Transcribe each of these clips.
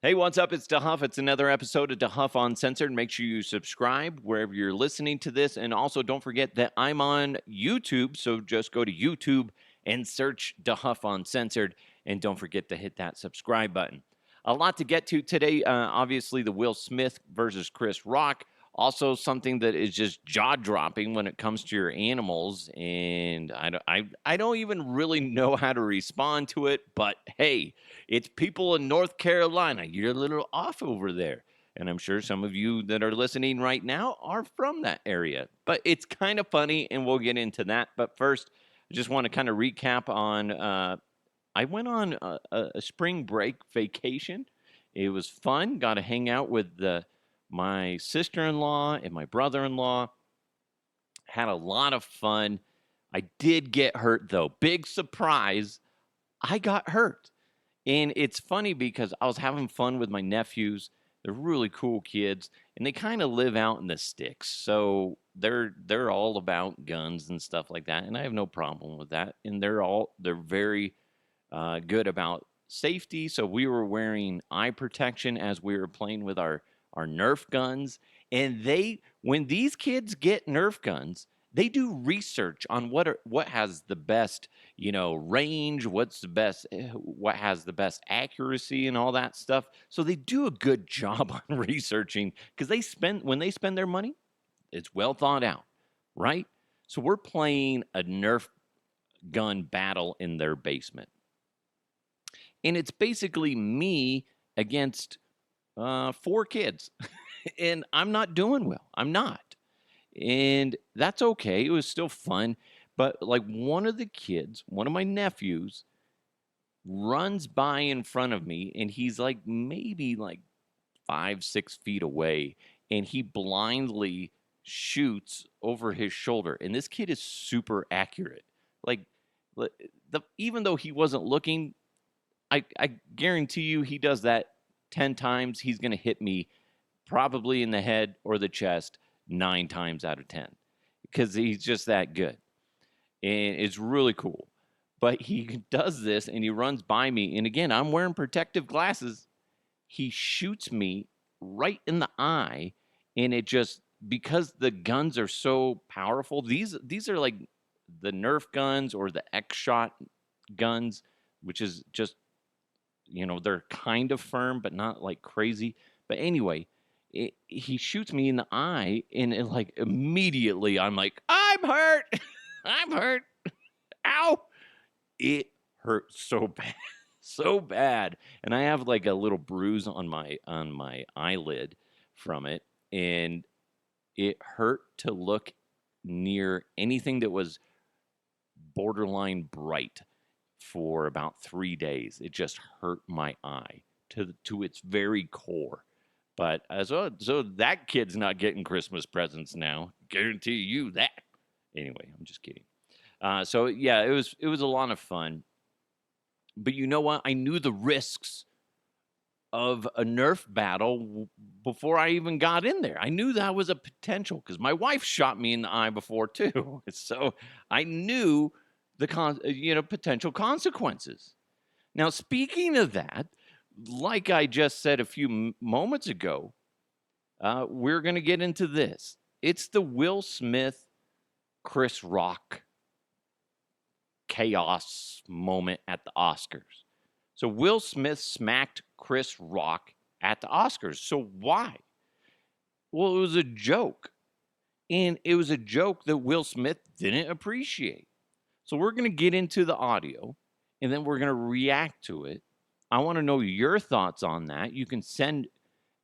Hey, what's up? It's DeHuff. It's another episode of DeHuff Uncensored. Make sure you subscribe wherever you're listening to this. And also, don't forget that I'm on YouTube. So just go to YouTube and search DeHuff Uncensored. And don't forget to hit that subscribe button. A lot to get to today. Obviously, the Will Smith versus Chris Rock. Also, something that is just jaw-dropping when it comes to your animals. And I don't even really know how to respond to it. But hey, it's people in North Carolina. You're a little off over there. And I'm sure some of you that are listening right now are from that area. But it's kind of funny, and we'll get into that. But first, I just want to kind of recap on I went on a spring break vacation. It was fun. Got to hang out with my sister-in-law and my brother-in-law. Had a lot of fun. I did get hurt, though. Big surprise. I got hurt. And it's funny because I was having fun with my nephews. They're really cool kids, and they kind of live out in the sticks. So they're all about guns and stuff like that, and I have no problem with that. And they're very good about safety. So we were wearing eye protection as we were playing with our Nerf guns. And when these kids get Nerf guns, they do research on what has the best, range, what has the best accuracy and all that stuff. So they do a good job on researching because when they spend their money, it's well thought out, right? So we're playing a Nerf gun battle in their basement. And it's basically me against 4 kids. And I'm not doing well. I'm not. And that's okay. It was still fun. But like one of my nephews, runs by in front of me, and he's like maybe like 5-6 feet away. And he blindly shoots over his shoulder. And this kid is super accurate. Like, even though he wasn't looking, I guarantee you he does that 10 times, he's going to hit me probably in the head or the chest 9 times out of 10 because he's just that good. And it's really cool. But he does this and he runs by me. And again, I'm wearing protective glasses. He shoots me right in the eye. And it just, because the guns are so powerful, these are like the Nerf guns or the X-Shot guns, which is just, they're kind of firm, but not like crazy. But anyway, he shoots me in the eye, and like immediately I'm like, I'm hurt. I'm hurt. Ow. It hurt so bad. So bad. And I have like a little bruise on my eyelid from it. And it hurt to look near anything that was borderline bright for about 3 days. It just hurt my eye to its very core. But so that kid's not getting Christmas presents now. Guarantee you that. Anyway, I'm just kidding. So yeah, it was a lot of fun. But you know what? I knew the risks of a Nerf battle before I even got in there. I knew that was a potential because my wife shot me in the eye before too. So I knew the potential consequences. Now, speaking of that, like I just said a few moments ago, we're going to get into this. It's the Will Smith, Chris Rock chaos moment at the Oscars. So Will Smith smacked Chris Rock at the Oscars. So why? Well, it was a joke. And it was a joke that Will Smith didn't appreciate. So we're going to get into the audio, and then we're going to react to it. I want to know your thoughts on that. You can send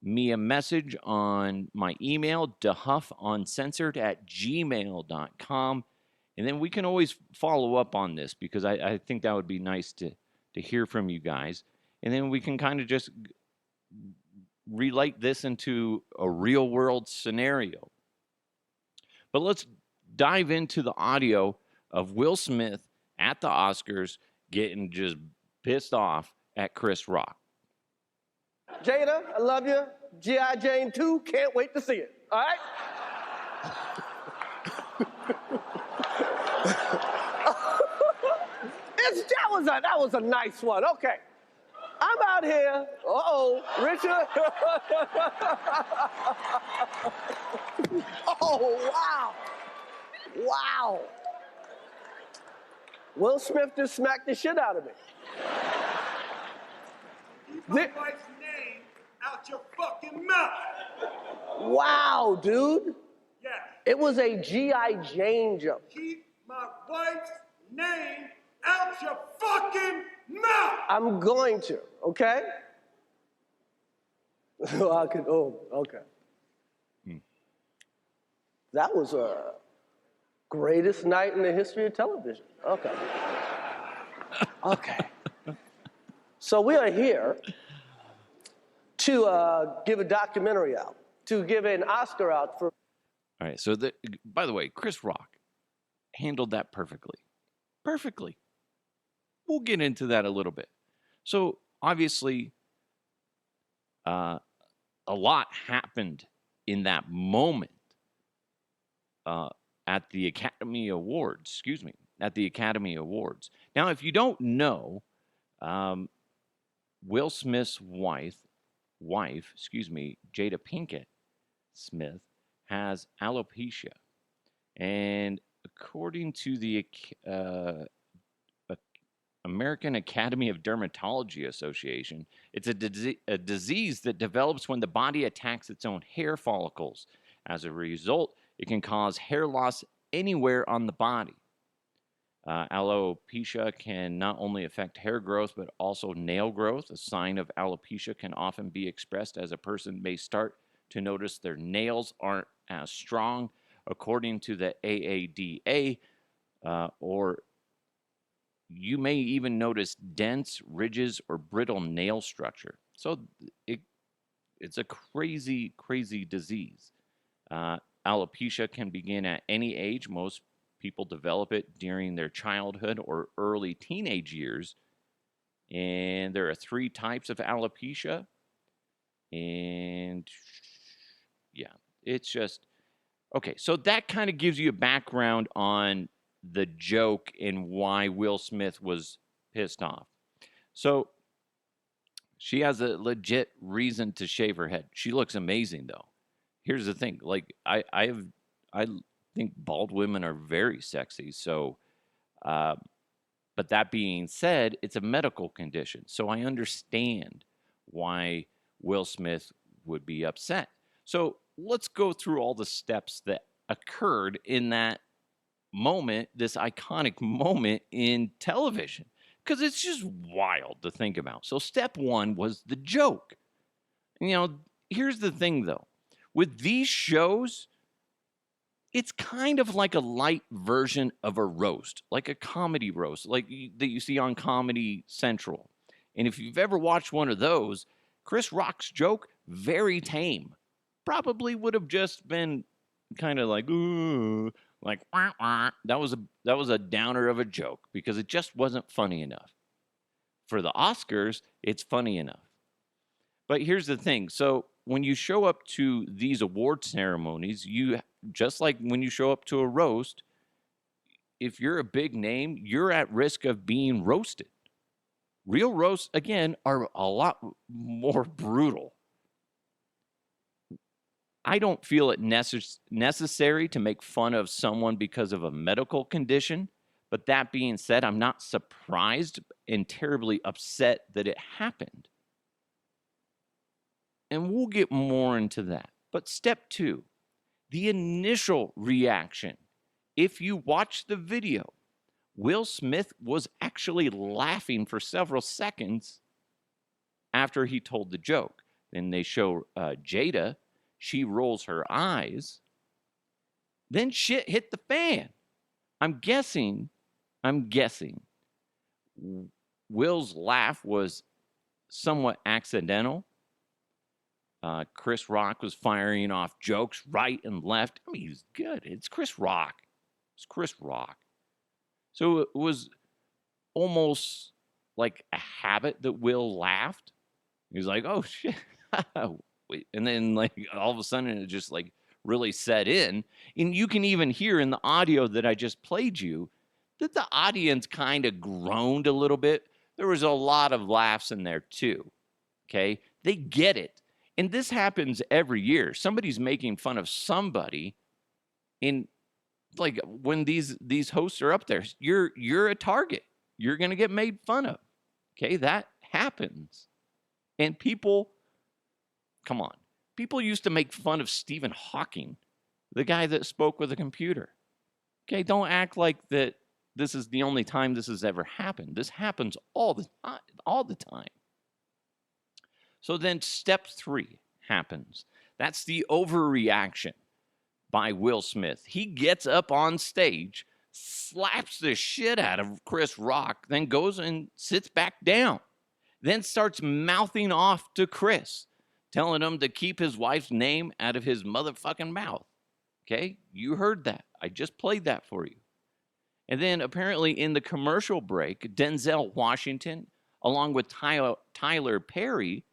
me a message on my email, dehuffuncensored@gmail.com. And then we can always follow up on this because I think that would be nice to hear from you guys. And then we can kind of just relate this into a real world scenario. But let's dive into the audio of Will Smith at the Oscars getting just pissed off at Chris Rock. Jada, I love you. G.I. Jane 2, can't wait to see it. All right? that was a nice one. Okay. I'm out out here. Uh-oh, Richard. Oh, wow. Wow. Will Smith just smacked the shit out of me. Keep my wife's name out your fucking mouth. Wow, dude. Yeah. It was a G.I. Jane jump. Keep my wife's name out your fucking mouth. I'm going to, okay? Okay. That was a greatest night in the history of television. Okay. Okay. So we are here to give a documentary out, to give an Oscar out for. All right. So, by the way, Chris Rock handled that perfectly. Perfectly. We'll get into that a little bit. So, obviously, a lot happened in that moment at the Academy Awards. Excuse me. At the Academy Awards. Now, if you don't know, Will Smith's wife, Jada Pinkett Smith, has alopecia. And according to the American Academy of Dermatology Association, it's a disease that develops when the body attacks its own hair follicles. As a result, it can cause hair loss anywhere on the body. Alopecia can not only affect hair growth, but also nail growth. A sign of alopecia can often be expressed as a person may start to notice their nails aren't as strong, according to the AADA, or you may even notice dense ridges or brittle nail structure. So it's a crazy, crazy disease. Alopecia can begin at any age. Most people develop it during their childhood or early teenage years. And there are 3 types of alopecia. And yeah, it's just, okay. So that kind of gives you a background on the joke and why Will Smith was pissed off. So she has a legit reason to shave her head. She looks amazing, though. Here's the thing. Like, I think bald women are very sexy. So, but that being said, it's a medical condition. So I understand why Will Smith would be upset. So let's go through all the steps that occurred in that moment, this iconic moment in television, because it's just wild to think about. So step 1 was the joke. Here's the thing, though. With these shows, it's kind of like a light version of a roast, like a comedy roast, like that you see on Comedy Central. And if you've ever watched one of those, Chris Rock's joke, very tame. Probably would have just been kind of like, ooh, like, wah, wah. That was a downer of a joke because it just wasn't funny enough. For the Oscars, it's funny enough. But here's the thing. So when you show up to these award ceremonies, you just like when you show up to a roast, if you're a big name, you're at risk of being roasted. Real roasts, again, are a lot more brutal. I don't feel it necessary to make fun of someone because of a medical condition. But that being said, I'm not surprised and terribly upset that it happened. And we'll get more into that. But step 2, the initial reaction. If you watch the video, Will Smith was actually laughing for several seconds after he told the joke. Then they show Jada. She rolls her eyes. Then shit hit the fan. I'm guessing Will's laugh was somewhat accidental. Chris Rock was firing off jokes right and left. I mean, he's good. It's Chris Rock. It's Chris Rock. So it was almost like a habit that Will laughed. He was like, oh, shit. And then, like, all of a sudden, it just, like, really set in. And you can even hear in the audio that I just played you that the audience kind of groaned a little bit. There was a lot of laughs in there, too. Okay? They get it. And this happens every year. Somebody's making fun of somebody in like when these hosts are up there. You're a target. You're going to get made fun of. Okay? That happens. And people, come on. People used to make fun of Stephen Hawking, the guy that spoke with a computer. Okay, don't act like that this is the only time this has ever happened. This happens all the time, all the time. So then step 3 happens. That's the overreaction by Will Smith. He gets up on stage, slaps the shit out of Chris Rock, then goes and sits back down, then starts mouthing off to Chris, telling him to keep his wife's name out of his motherfucking mouth. Okay, you heard that. I just played that for you. And then apparently in the commercial break, Denzel Washington, along with Tyler Perry,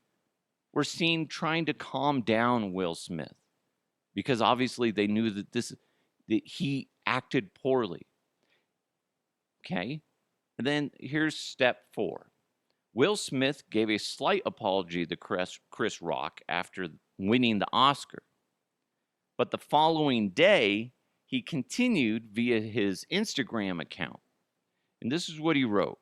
were seen trying to calm down Will Smith because obviously they knew that he acted poorly. Okay, and then here's step 4. Will Smith gave a slight apology to Chris Rock after winning the Oscar. But the following day, he continued via his Instagram account. And this is what he wrote.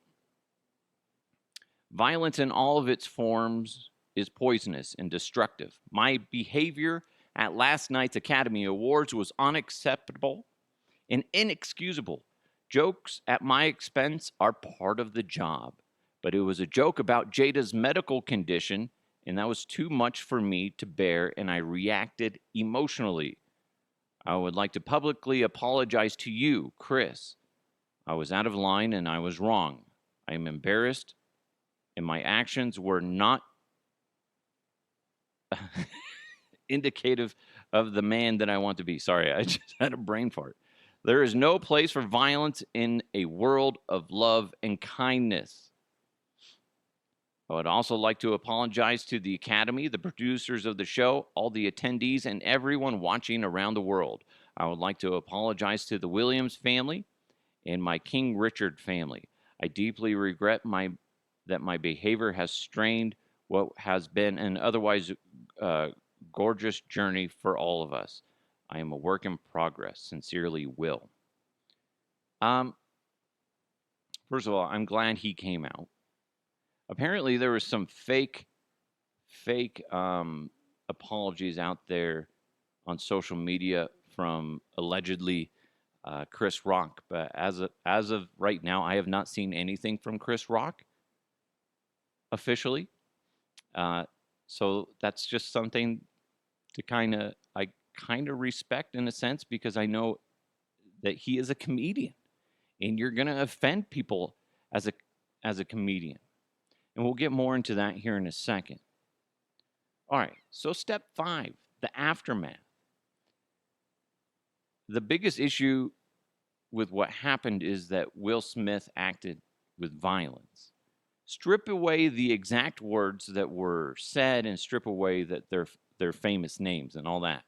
Violence in all of its forms is poisonous and destructive. My behavior at last night's Academy Awards was unacceptable and inexcusable. Jokes at my expense are part of the job. But it was a joke about Jada's medical condition, and that was too much for me to bear, and I reacted emotionally. I would like to publicly apologize to you, Chris. I was out of line and I was wrong. I am embarrassed, and my actions were not indicative of the man that I want to be. Sorry, I just had a brain fart. There is no place for violence in a world of love and kindness. I would also like to apologize to the Academy, the producers of the show, all the attendees, and everyone watching around the world. I would like to apologize to the Williams family and my King Richard family. I deeply regret that my behavior has strained what has been an otherwise gorgeous journey for all of us. I am a work in progress. Sincerely, Will. First of all, I'm glad he came out. Apparently, there was some fake apologies out there on social media from allegedly Chris Rock. But as of right now, I have not seen anything from Chris Rock officially. So that's just something to I kind of respect in a sense, because I know that he is a comedian, and you're gonna offend people as a comedian. And we'll get more into that here in a second. All right, so step 5, the aftermath. The biggest issue with what happened is that Will Smith acted with violence. Strip away the exact words that were said and strip away that their famous names and all that.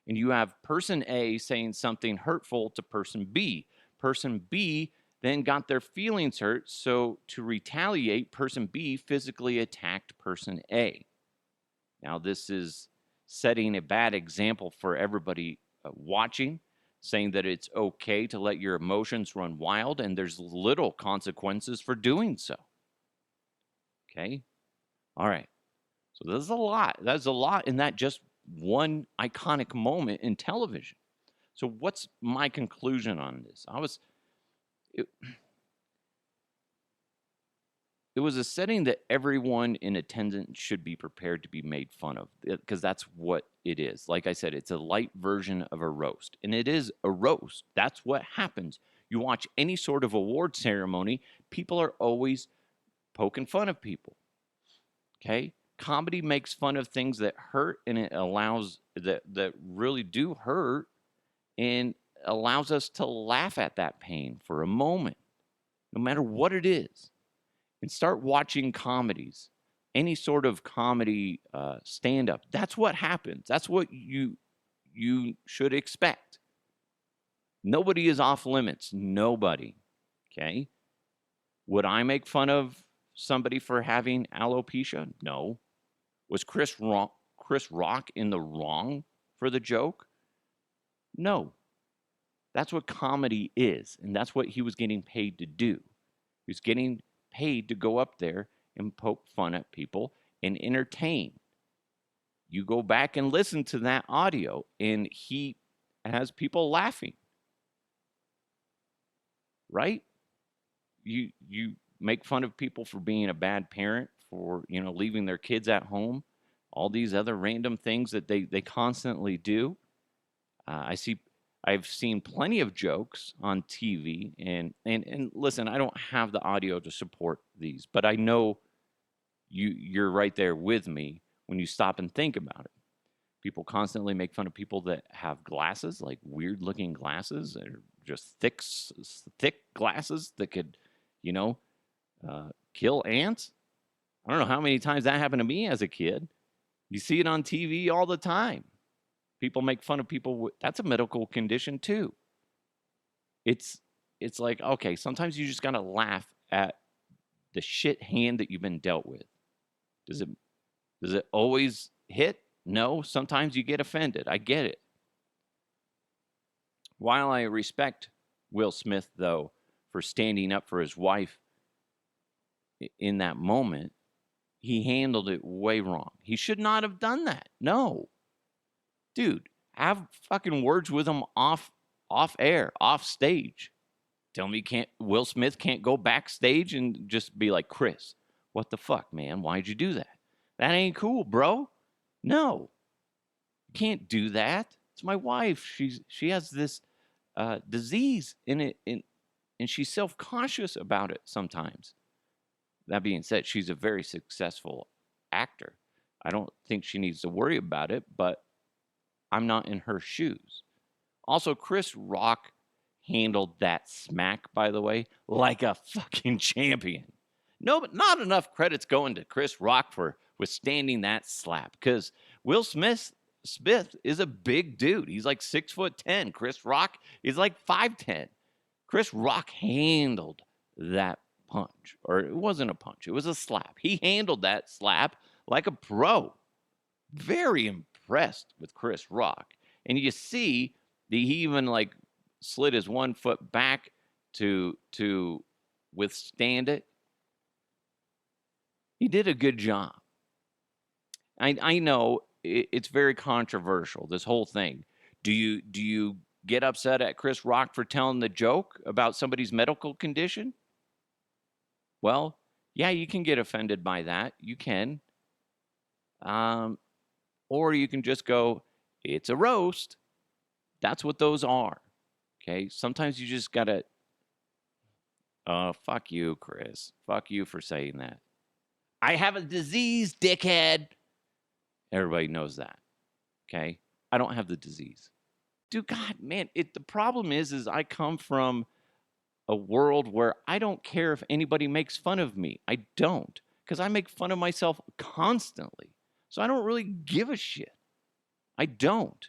And you have person A saying something hurtful to person B. Person B then got their feelings hurt, so to retaliate, person B physically attacked person A. Now, this is setting a bad example for everybody watching, saying that it's okay to let your emotions run wild, and there's little consequences for doing so. Okay? All right. So there's a lot. There's a lot in that just one iconic moment in television. So what's my conclusion on this? It was a setting that everyone in attendance should be prepared to be made fun of, because that's what it is. Like I said, it's a light version of a roast, and it is a roast. That's what happens. You watch any sort of award ceremony, people are always poking fun of people. Okay? Comedy makes fun of things that hurt, and it allows that really do hurt, and allows us to laugh at that pain for a moment, no matter what it is. And start watching comedies, any sort of comedy stand-up. That's what happens. That's what you should expect. Nobody is off limits. Nobody. Okay? Would I make fun of somebody for having alopecia? No. Was Chris Rock in the wrong for the joke? No. That's what comedy is, and that's what he was getting paid to do. He was getting paid to go up there and poke fun at people and entertain. You go back and listen to that audio, and he has people laughing. Right? You make fun of people for being a bad parent, for leaving their kids at home, all these other random things that they constantly do. I've seen plenty of jokes on TV, and listen, I don't have the audio to support these, but I know you're right there with me when you stop and think about it. People constantly make fun of people that have glasses, like weird looking glasses, or just thick glasses that could, you know, kill ants. I don't know how many times that happened to me as a kid. You see it on TV all the time. People make fun of people. That's a medical condition too. It's like, okay, sometimes you just gotta laugh at the shit hand that you've been dealt with. Does it always hit? No, sometimes you get offended. I get it. While I respect Will Smith, though, for standing up for his wife in that moment, he handled it way wrong. He should not have done that. No. Dude, have fucking words with him off air, off stage. Tell me Will Smith can't go backstage and just be like, Chris, what the fuck, man? Why'd you do that? That ain't cool, bro. No. You can't do that. It's my wife. She has this disease in it, and she's self-conscious about it sometimes. That being said, she's a very successful actor. I don't think she needs to worry about it, but I'm not in her shoes. Also, Chris Rock handled that smack, by the way, like a fucking champion. No, but not enough credits going to Chris Rock for withstanding that slap, because Will Smith is a big dude. He's like 6'10". Chris Rock is like 5'10". Chris Rock handled that punch, or it wasn't a punch, it was a slap. He handled that slap like a pro. Very impressed with Chris Rock. And you see that he even like slid his 1 foot back to withstand it. He did a good job. I know it's very controversial, this whole thing. Do you get upset at Chris Rock for telling the joke about somebody's medical condition? Well, yeah, you can get offended by that. You can. Or you can just go, it's a roast. That's what those are. Okay? Sometimes you just got to, fuck you, Chris. Fuck you for saying that. I have a disease, dickhead. Everybody knows that. Okay? I don't have the disease. Dude, God, man, the problem is I come from a world where I don't care if anybody makes fun of me. I don't, because I make fun of myself constantly. So I don't really give a shit. I don't.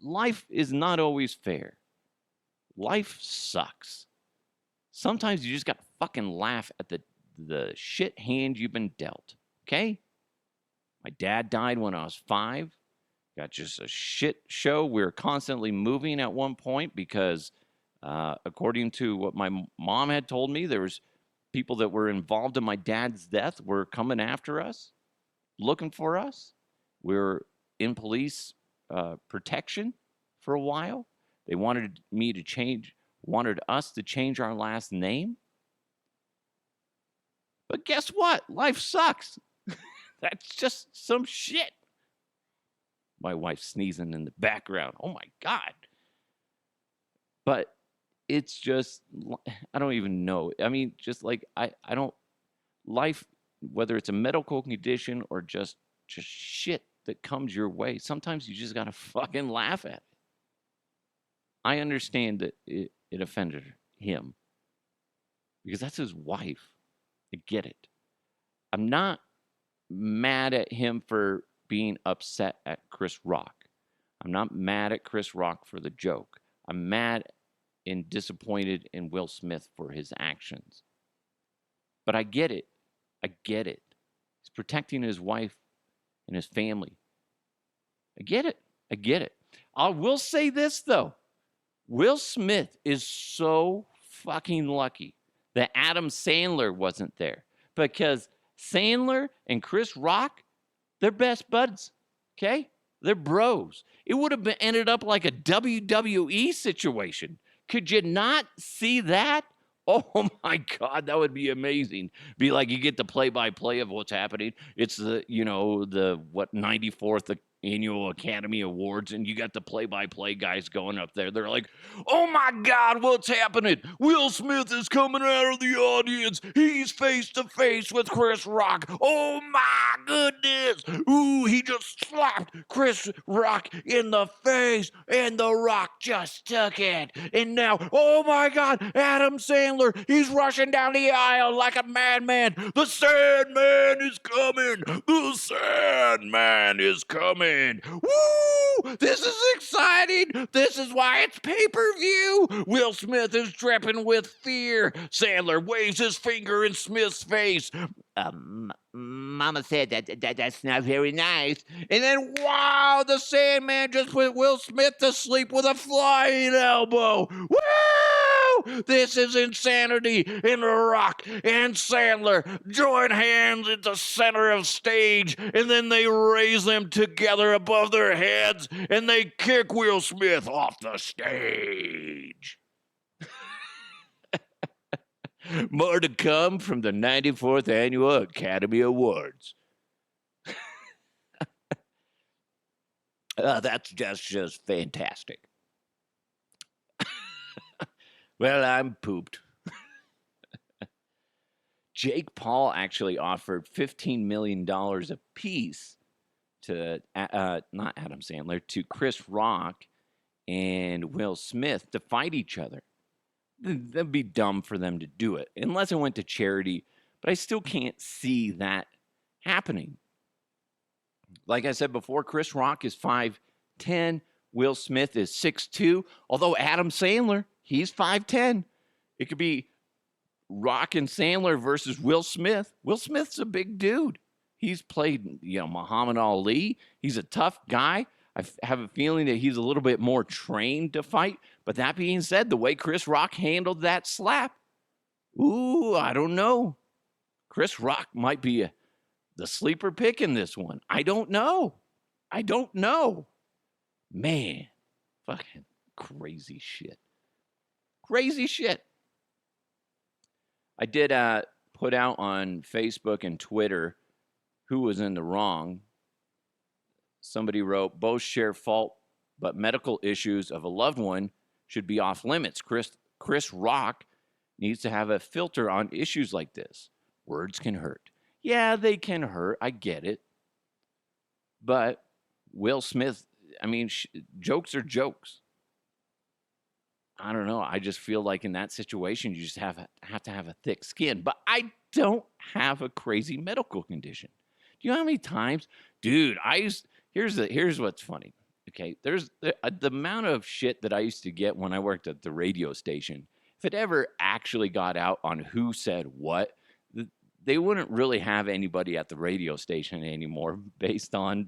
Life is not always fair. Life sucks. Sometimes you just got to fucking laugh at the shit hand you've been dealt. Okay? My dad died when I was 5. Got just a shit show. We were constantly moving at one point because, according to what my mom had told me, there was people that were involved in my dad's death were coming after us, looking for us. We were in police protection for a while. They wanted us to change our last name. But guess what? Life sucks. That's just some shit. My wife's sneezing in the background. Oh my God. But it's just, I don't even know. I mean, just like, I don't, life, whether it's a medical condition or just shit that comes your way, sometimes you just got to fucking laugh at it. I understand that it offended him because that's his wife. I get it. I'm not mad at him for being upset at Chris Rock. I'm not mad at Chris Rock for the joke. I'm mad and disappointed in Will Smith for his actions. But I get it. I get it. He's protecting his wife and his family. I get it. I get it. I will say this, though. Will Smith is so fucking lucky that Adam Sandler wasn't there, because Sandler and Chris Rock, they're best buds, okay? They're bros. It would have ended up like a WWE situation. Could you not see that? Oh my God, that would be amazing. Be like, you get the play-by-play of what's happening. It's the 94th annual Academy Awards, and you got the play-by-play guys going up there. They're like, oh my God, what's happening? Will Smith is coming out of the audience. He's face to face with Chris Rock. Oh my goodness. Ooh, he just slapped Chris Rock in the face, and The Rock just took it. And now, oh my God, Adam Sandler, he's rushing down the aisle like a madman. The Sandman is coming. The Sandman is coming. Woo! This is exciting. This is why it's pay-per-view. Will Smith is dripping with fear. Sandler waves his finger in Smith's face. Mama said that's not very nice. And then, wow, the Sandman just put Will Smith to sleep with a flying elbow. Woo! This is insanity. And The Rock and Sandler join hands at the center of stage, and then they raise them together above their heads, and they kick Will Smith off the stage. More to come from the 94th Annual Academy Awards. That's just fantastic. Well, I'm pooped. Jake Paul actually offered $15 million apiece to, not Adam Sandler, to Chris Rock and Will Smith to fight each other. That'd be dumb for them to do it, unless it went to charity, but I still can't see that happening. Like I said before, Chris Rock is 5'10", Will Smith is 6'2", although Adam Sandler, he's 5'10". It could be Rock and Sandler versus Will Smith. Will Smith's a big dude. He's played, Muhammad Ali. He's a tough guy. I have a feeling that he's a little bit more trained to fight. But that being said, the way Chris Rock handled that slap, ooh, I don't know. Chris Rock might be the sleeper pick in this one. I don't know. Man, fucking crazy shit. Crazy shit. I did put out on Facebook and Twitter who was in the wrong. Somebody wrote, both share fault, but medical issues of a loved one should be off limits. Chris Rock needs to have a filter on issues like this. Words can hurt. Yeah, they can hurt. I get it. But Will Smith, jokes are jokes. I don't know. I just feel like in that situation, you just have to have a thick skin. But I don't have a crazy medical condition. Do you know how many times, dude? Here's what's funny. Okay, there's the amount of shit that I used to get when I worked at the radio station. If it ever actually got out on who said what, they wouldn't really have anybody at the radio station anymore, based on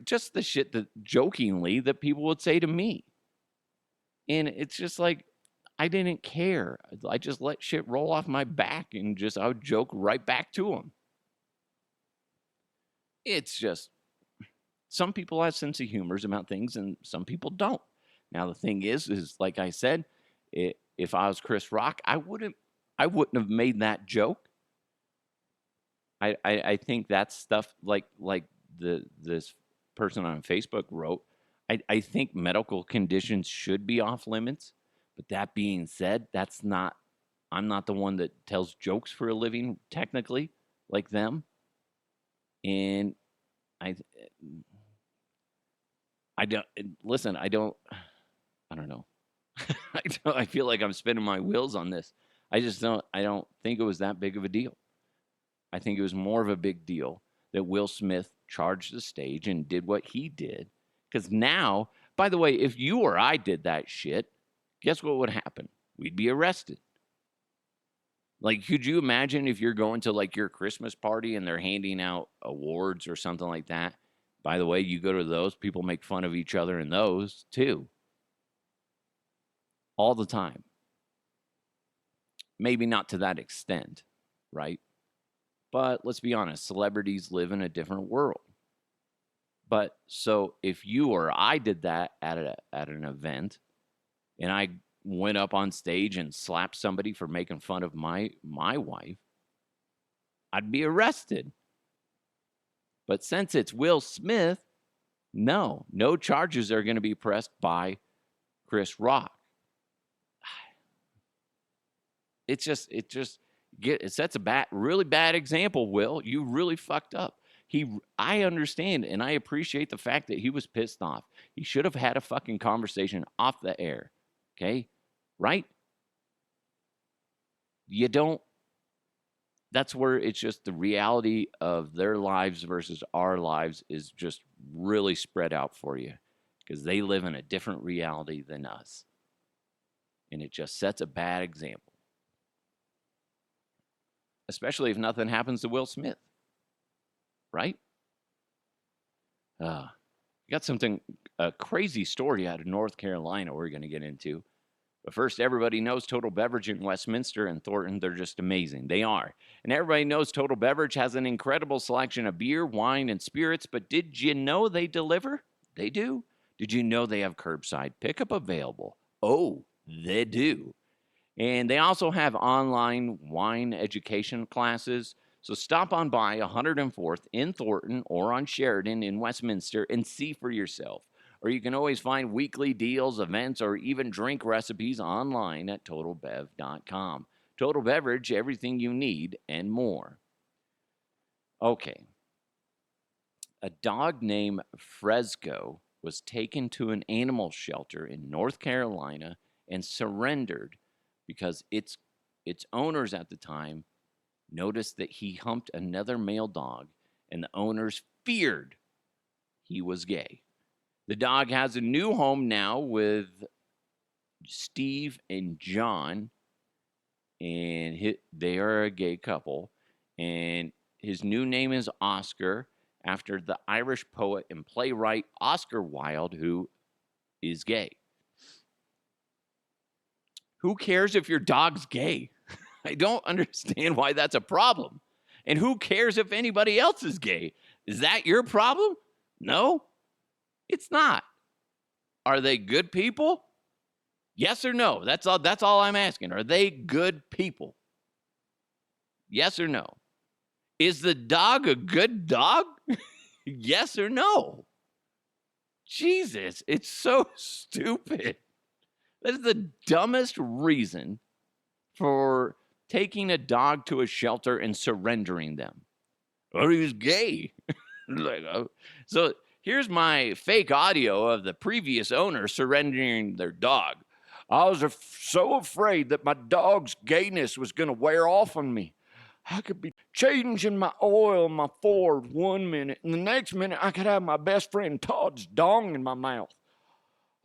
just the shit that jokingly that people would say to me. And it's just like, I didn't care. I just let shit roll off my back, and I would joke right back to them. It's just, some people have sense of humors about things and some people don't. Now, the thing is like I said, if I was Chris Rock, I wouldn't have made that joke. I think that's stuff like this person on Facebook wrote. I think medical conditions should be off limits. But that being said, I'm not the one that tells jokes for a living, technically, like them. And I don't know. I feel like I'm spinning my wheels on this. I don't think it was that big of a deal. I think it was more of a big deal that Will Smith charged the stage and did what he did. Because now, by the way, if you or I did that shit, guess what would happen? We'd be arrested. Like, could you imagine if you're going to like your Christmas party and they're handing out awards or something like that? By the way, you go to those, people make fun of each other in those too, all the time. Maybe not to that extent, right? But let's be honest, celebrities live in a different world. But so if you or I did that at an event, and I went up on stage and slapped somebody for making fun of my wife, I'd be arrested. But since it's Will Smith, no charges are going to be pressed by Chris Rock. It sets a really bad example, Will. You really fucked up. I understand and I appreciate the fact that he was pissed off. He should have had a fucking conversation off the air. Okay? Right? You don't. That's where it's just the reality of their lives versus our lives is just really spread out for you because they live in a different reality than us. And it just sets a bad example. Especially if nothing happens to Will Smith. Right? Got a crazy story out of North Carolina we're going to get into. But first, everybody knows Total Beverage in Westminster and Thornton. They're just amazing. They are. And everybody knows Total Beverage has an incredible selection of beer, wine, and spirits. But did you know they deliver? They do. Did you know they have curbside pickup available? Oh, they do. And they also have online wine education classes. So stop on by 104th in Thornton or on Sheridan in Westminster and see for yourself. Or you can always find weekly deals, events, or even drink recipes online at TotalBev.com. Total Beverage, everything you need and more. Okay. A dog named Fresco was taken to an animal shelter in North Carolina and surrendered because its owners at the time noticed that he humped another male dog, and the owners feared he was gay. The dog has a new home now with Steve and John, and they are a gay couple, and his new name is Oscar, after the Irish poet and playwright Oscar Wilde, who is gay. Who cares if your dog's gay? I don't understand why that's a problem. And who cares if anybody else is gay? Is that your problem? No, it's not. Are they good people? Yes or no? That's all I'm asking. Are they good people? Yes or no? Is the dog a good dog? Yes or no? Jesus, it's so stupid. That is the dumbest reason for taking a dog to a shelter and surrendering them. Or he was gay. So here's my fake audio of the previous owner surrendering their dog. I was so afraid that my dog's gayness was going to wear off on me. I could be changing my oil in my Ford 1 minute, and the next minute I could have my best friend Todd's dong in my mouth.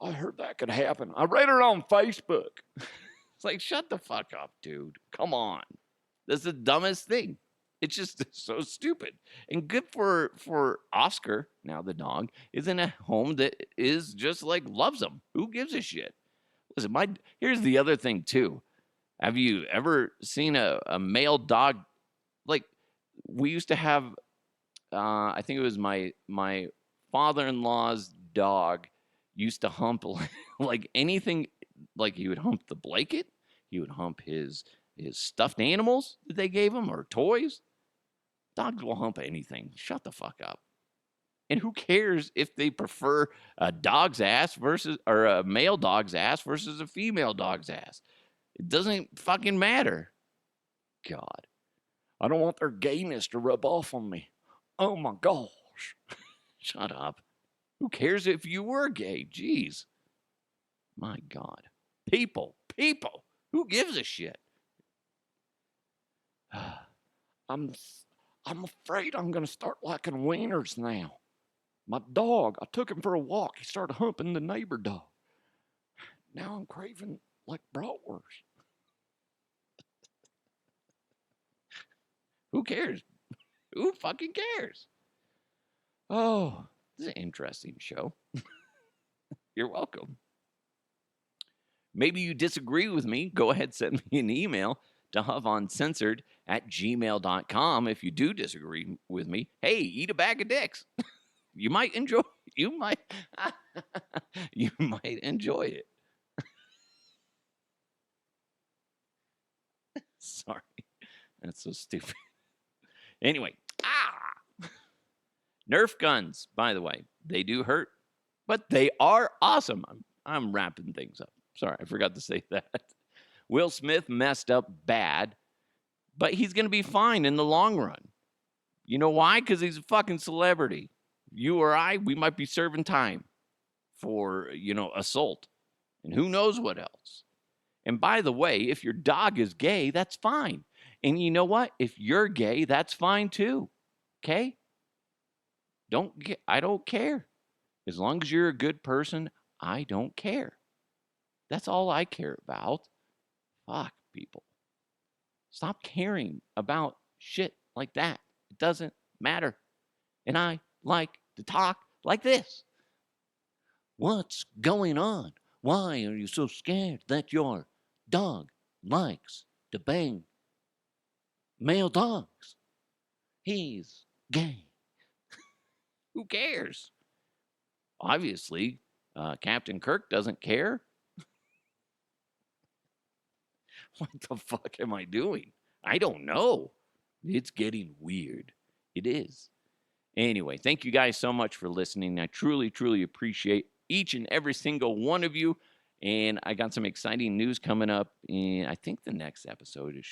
I heard that could happen. I read it on Facebook. It's like, shut the fuck up, dude. Come on. That's the dumbest thing. It's just so stupid. And good for Oscar, now the dog, is in a home that is just like loves him. Who gives a shit? Listen, here's the other thing too. Have you ever seen a male dog? Like, we used to have, I think it was my father-in-law's dog used to hump like anything. Like, he would hump the blanket. He would hump his stuffed animals that they gave him or toys. Dogs will hump anything. Shut the fuck up. And who cares if they prefer a dog's ass or a male dog's ass versus a female dog's ass? It doesn't fucking matter. God. I don't want their gayness to rub off on me. Oh my gosh. Shut up. Who cares if you were gay? Jeez. My God. People. Who gives a shit? I'm afraid I'm going to start liking wieners now. My dog, I took him for a walk. He started humping the neighbor dog. Now I'm craving like bratwurst. Who cares? Who fucking cares? Oh, this is an interesting show. You're welcome. Maybe you disagree with me. Go ahead, send me an email to hufoncensored@gmail.com if you do disagree with me. Hey, eat a bag of dicks. You might enjoy you might you might enjoy it. Sorry. That's so stupid. Anyway, Nerf guns, by the way, they do hurt, but they are awesome. I'm wrapping things up. Sorry, I forgot to say that. Will Smith messed up bad, but he's going to be fine in the long run. You know why? Because he's a fucking celebrity. You or I, we might be serving time for, assault. And who knows what else. And by the way, if your dog is gay, that's fine. And you know what? If you're gay, that's fine too. Okay? I don't care. As long as you're a good person, I don't care. That's all I care about. Fuck, people. Stop caring about shit like that. It doesn't matter. And I like to talk like this. What's going on? Why are you so scared that your dog likes to bang male dogs? He's gay. Who cares? Obviously, Captain Kirk doesn't care. What the fuck am I doing? I don't know. It's getting weird. It is. Anyway, thank you guys so much for listening. I truly, truly appreciate each and every single one of you. And I got some exciting news coming up. And I think the next episode, it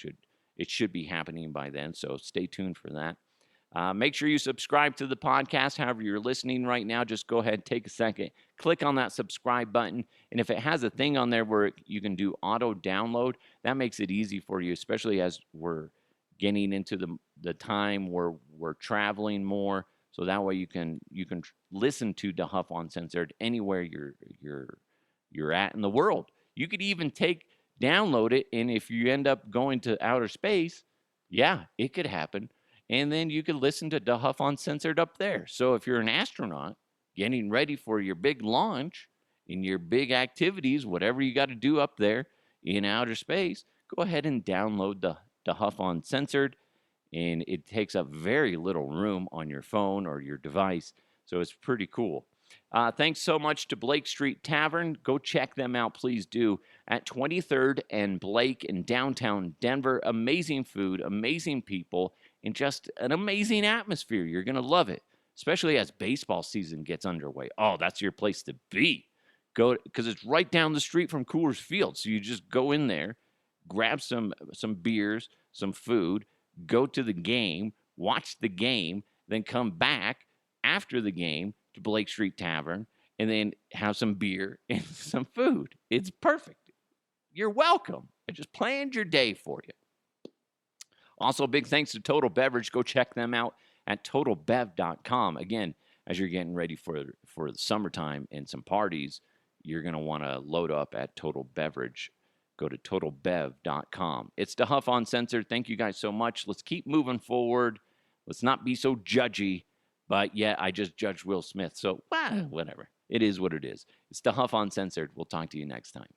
should be happening by then. So stay tuned for that. Make sure you subscribe to the podcast. However you're listening right now, just go ahead, take a second, click on that subscribe button. And if it has a thing on there where you can do auto download, that makes it easy for you, especially as we're getting into the time where we're traveling more. So that way you can listen to the Huff Uncensored anywhere you're at in the world. You could even download it, and if you end up going to outer space, yeah, it could happen. And then you could listen to the Huff Uncensored up there. So if you're an astronaut getting ready for your big launch and your big activities, whatever you got to do up there in outer space, go ahead and download the Huff Uncensored. And it takes up very little room on your phone or your device. So it's pretty cool. Thanks so much to Blake Street Tavern. Go check them out, please do, at 23rd and Blake in downtown Denver. Amazing food, amazing people, and just an amazing atmosphere. You're going to love it, especially as baseball season gets underway. Oh, that's your place to be. Go, because it's right down the street from Coors Field. So you just go in there, grab some beers, some food, go to the game, watch the game, then come back after the game to Blake Street Tavern, and then have some beer and some food. It's perfect. You're welcome. I just planned your day for you. Also, big thanks to Total Beverage. Go check them out at totalbev.com. Again, as you're getting ready for the summertime and some parties, you're going to want to load up at Total Beverage. Go to totalbev.com. It's the Huff Uncensored. Thank you guys so much. Let's keep moving forward. Let's not be so judgy. But yeah, I just judged Will Smith. So, whatever. It is what it is. It's the Huff Uncensored. We'll talk to you next time.